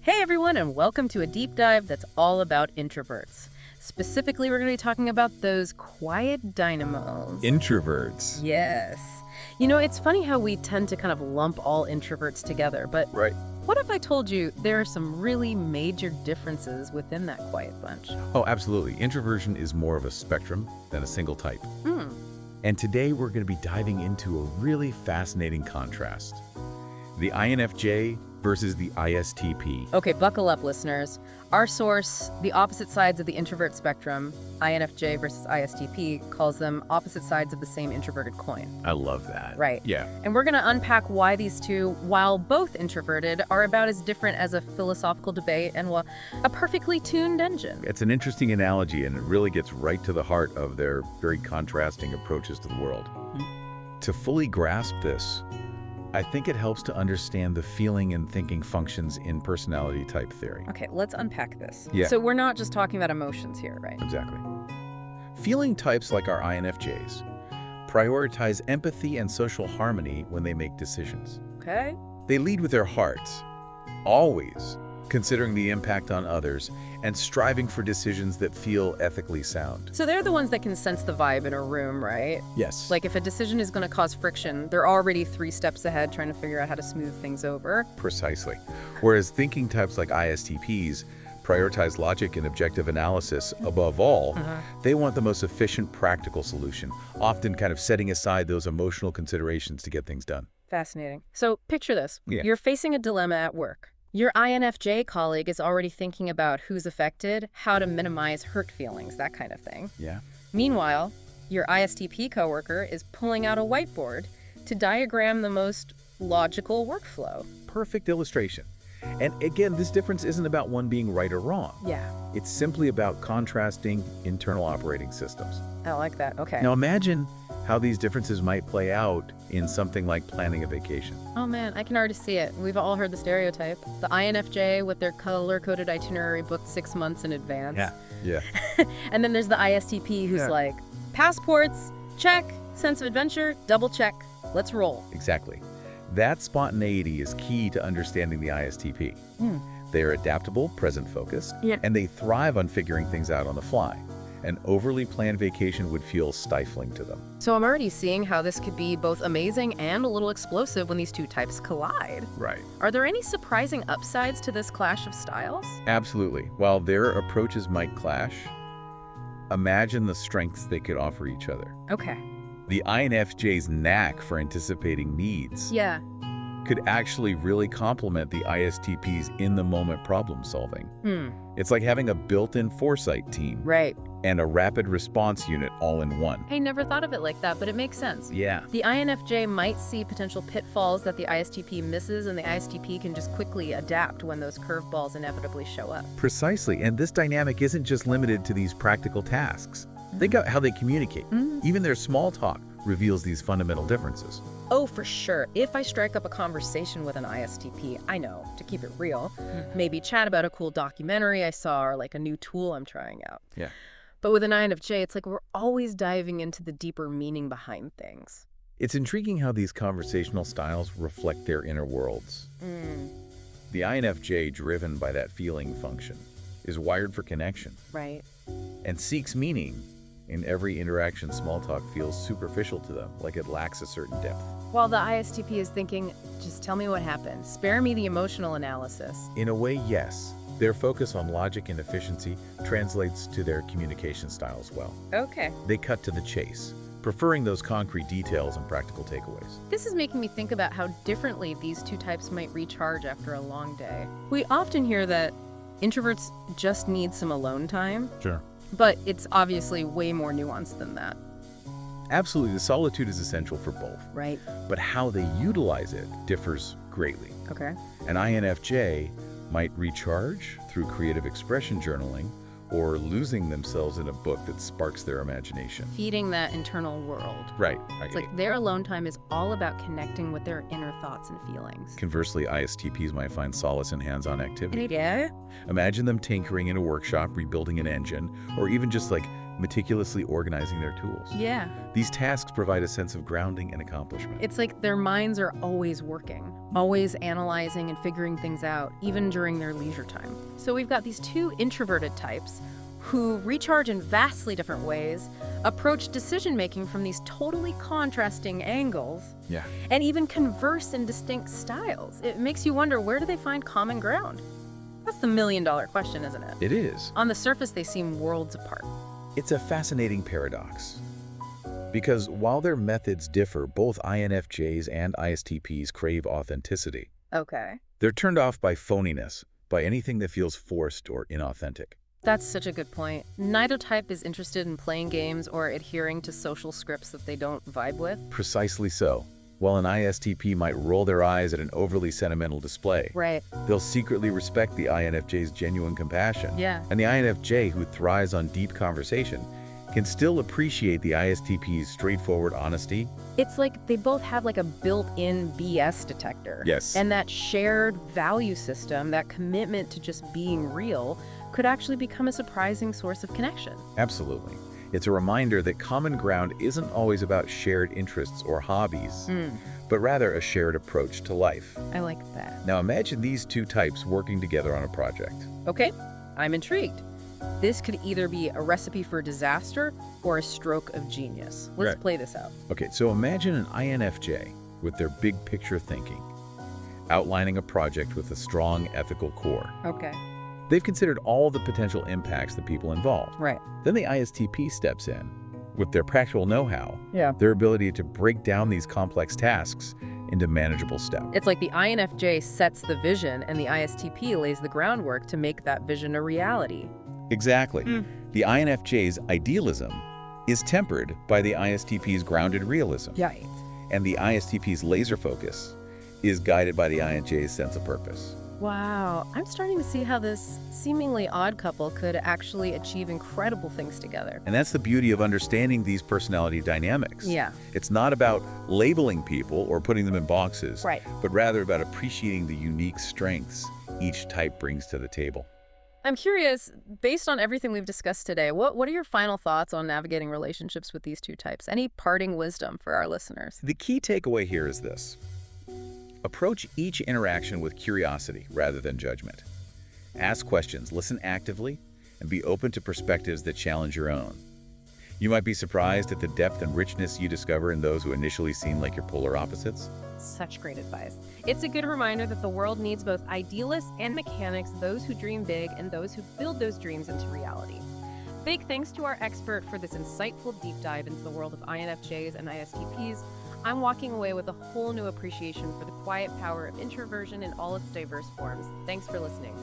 Hey everyone, and welcome to a deep dive that's all about introverts. Specifically, we're going to be talking about those quiet dynamos. Introverts. Yes. You know, it's funny how we tend to kind of lump all introverts together, but Right. what if I told you there are some really major differences within that quiet bunch? Oh, absolutely. Introversion is more of a spectrum than a single type. Hmm. And today we're going to be diving into a really fascinating contrast. The INFJ versus the ISTP. Okay, buckle up, listeners. Our source, The Opposite Sides of the Introvert Spectrum, INFJ versus ISTP, calls them opposite sides of the same introverted coin. I love that. Right. Yeah. And we're going to unpack why these two, while both introverted, are about as different as a philosophical debate and, well, a perfectly tuned engine. It's an interesting analogy, and it really gets right to the heart of their very contrasting approaches to the world. To fully grasp this, I think it helps to understand the feeling and thinking functions in personality type theory. Okay, let's unpack this. Yeah. So we're not just talking about emotions here, right? Exactly. Feeling types like our INFJs prioritize empathy and social harmony when they make decisions. Okay. They lead with their hearts, always considering the impact on others and striving for decisions that feel ethically sound. So they're the ones that can sense the vibe in a room, right? Yes. Like if a decision is going to cause friction, they're already 3 steps ahead trying to figure out how to smooth things over. Precisely. Whereas thinking types like ISTPs prioritize logic and objective analysis above all, they want the most efficient practical solution, often kind of setting aside those emotional considerations to get things done. Fascinating. So picture this. Yeah. You're facing a dilemma at work. Your INFJ colleague is already thinking about who's affected, how to minimize hurt feelings, that kind of thing. Yeah. Meanwhile, your ISTP coworker is pulling out a whiteboard to diagram the most logical workflow. Perfect illustration. And again, this difference isn't about one being right or wrong. Yeah, It's simply about contrasting internal operating systems. I like that. Okay. Now imagine how these differences might play out in something like planning a vacation. Oh man, I can already see it. We've all heard the stereotype. The INFJ with their color-coded itinerary booked 6 months in advance. Yeah. And then there's the ISTP who's Yeah. like, passports, check. Sense of adventure, double check. Let's roll. Exactly. That spontaneity is key to understanding the ISTP. They are adaptable, present-focused, Yeah. and they thrive on figuring things out on the fly. An overly planned vacation would feel stifling to them. So I'm already seeing how this could be both amazing and a little explosive when these two types collide. Right. Are there any surprising upsides to this clash of styles? Absolutely. While their approaches might clash, imagine the strengths they could offer each other. Okay. The INFJ's knack for anticipating needs Yeah. could actually really complement the ISTP's in-the-moment problem solving. It's like having a built-in foresight team Right. and a rapid response unit all in one. I never thought of it like that, but it makes sense. Yeah. The INFJ might see potential pitfalls that the ISTP misses, and the ISTP can just quickly adapt when those curveballs inevitably show up. Precisely. And this dynamic isn't just limited to these practical tasks. Think about how they communicate. Even their small talk reveals these fundamental differences. Oh, for sure. If I strike up a conversation with an ISTP, I know, to keep it real, maybe chat about a cool documentary I saw or like a new tool I'm trying out. Yeah. But with an INFJ, it's like we're always diving into the deeper meaning behind things. It's intriguing how these conversational styles reflect their inner worlds. The INFJ, driven by that feeling function, is wired for connection Right. and seeks meaning. In every interaction, small talk feels superficial to them, like it lacks a certain depth. While the ISTP is thinking, just tell me what happened. Spare me the emotional analysis. In a way, yes. Their focus on logic and efficiency translates to their communication style as well. Okay. They cut to the chase, preferring those concrete details and practical takeaways. This is making me think about how differently these two types might recharge after a long day. We often hear that introverts just need some alone time, Sure. but it's obviously way more nuanced than that. Absolutely, the solitude is essential for both, Right. but how they utilize it differs greatly. Okay. An INFJ might recharge through creative expression journaling or losing themselves in a book that sparks their imagination. Feeding that internal world. Right. It's like their alone time is all about connecting with their inner thoughts and feelings. Conversely, ISTPs might find solace in hands-on activity. Yeah. Imagine them tinkering in a workshop, rebuilding an engine, or even just like meticulously organizing their tools. Yeah. These tasks provide a sense of grounding and accomplishment. It's like their minds are always working, always analyzing and figuring things out, even during their leisure time. So we've got these two introverted types who recharge in vastly different ways, approach decision-making from these totally contrasting angles, Yeah. and even converse in distinct styles. It makes you wonder, where do they find common ground? That's the million-dollar question, isn't it? It is. On the surface, they seem worlds apart. It's a fascinating paradox. Because while their methods differ, both INFJs and ISTPs crave authenticity. Okay. They're turned off by phoniness, by anything that feels forced or inauthentic. That's such a good point. Neither type is interested in playing games or adhering to social scripts that they don't vibe with. Precisely so. While an ISTP might roll their eyes at an overly sentimental display, Right. they'll secretly respect the INFJ's genuine compassion. Yeah. And the INFJ, who thrives on deep conversation, can still appreciate the ISTP's straightforward honesty. It's like they both have like a built-in BS detector. Yes. And that shared value system, that commitment to just being real, could actually become a surprising source of connection. Absolutely. It's a reminder that common ground isn't always about shared interests or hobbies, but rather a shared approach to life. I like that. Now imagine these two types working together on a project. Okay, I'm intrigued. This could either be a recipe for disaster or a stroke of genius. Let's Right. play this out. Okay, so imagine an INFJ with their big picture thinking, outlining a project with a strong ethical core. Okay. They've considered all the potential impacts the people involved. Right. Then the ISTP steps in with their practical know-how, Yeah. their ability to break down these complex tasks into manageable steps. It's like the INFJ sets the vision and the ISTP lays the groundwork to make that vision a reality. Exactly. The INFJ's idealism is tempered by the ISTP's grounded realism. Right. And the ISTP's laser focus is guided by the INFJ's sense of purpose. Wow, I'm starting to see how this seemingly odd couple could actually achieve incredible things together. And that's the beauty of understanding these personality dynamics. Yeah. It's not about labeling people or putting them in boxes, Right. but rather about appreciating the unique strengths each type brings to the table. I'm curious, based on everything we've discussed today, what are your final thoughts on navigating relationships with these two types? Any parting wisdom for our listeners? The key takeaway here is this. Approach each interaction with curiosity rather than judgment. Ask questions, listen actively, and be open to perspectives that challenge your own. You might be surprised at the depth and richness you discover in those who initially seem like your polar opposites. Such great advice. It's a good reminder that the world needs both idealists and mechanics, those who dream big and those who build those dreams into reality. Big thanks to our expert for this insightful deep dive into the world of INFJs and ISTPs. I'm walking away with a whole new appreciation for the quiet power of introversion in all its diverse forms. Thanks for listening.